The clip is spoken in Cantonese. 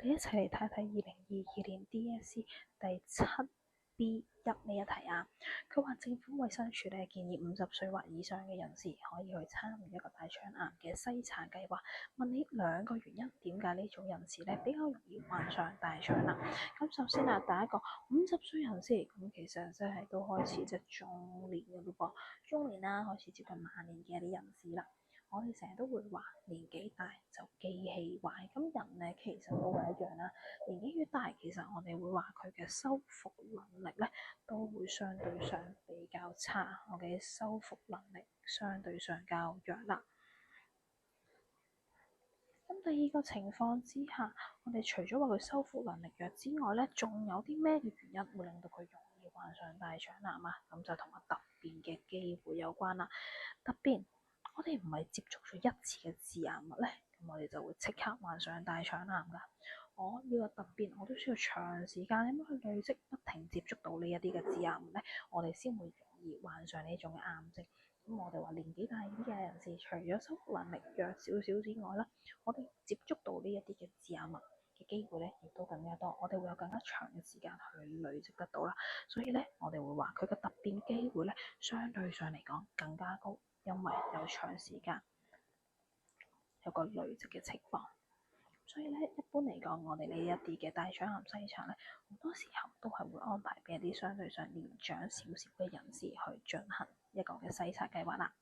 哋一齊嚟睇睇2022年 DSE 第7B1呢一題啊。佢話政府衛生署咧建議50歲或以上嘅人士可以去參與一個大腸癌嘅篩查計劃。問你2個原因，點解呢種人士咧比較容易患上大腸癌？咁首先啊，第一個50歲人士，咁其實即係都開始即係中年嘅嘞噃，中年啦，開始接近晚年嘅一啲人士啦。我哋成日都會話年紀大就機器壞，咁人咧其實都係一樣啦。年紀越大，其實我哋會話佢嘅修復能力咧都會相對上比較差，我嘅修復能力相對上較弱啦。咁第二個情況之下，我哋除咗話佢修復能力弱之外咧，仲有啲咩嘅原因會令到佢容易患上大腸癌啊？咁就同個突變嘅機會有關啦。突變我哋唔係接觸咗一次嘅致癌物咧，咁我哋就會即刻患上大腸癌㗎。我呢個突變我都需要長時間咁樣去累積，不停接觸到呢一啲嘅致癌物咧，我哋先會容易患上呢種嘅癌症。咁我哋話年紀大啲嘅人士，除咗修復能力弱少少之外啦，我哋接觸到呢一啲嘅致癌物嘅機會咧，亦都更加多。我哋會有更加長嘅時間去累積得到啦。所以咧，我哋會話佢嘅突變機會咧，相對上嚟講更加高，因為有長時間有個累積嘅情況。所以咧，一般嚟講，我哋呢一啲嘅大腸癌篩查咧，好多時候都係會安排俾一啲相對上年長少少嘅人士去進行一個嘅篩查計劃啦。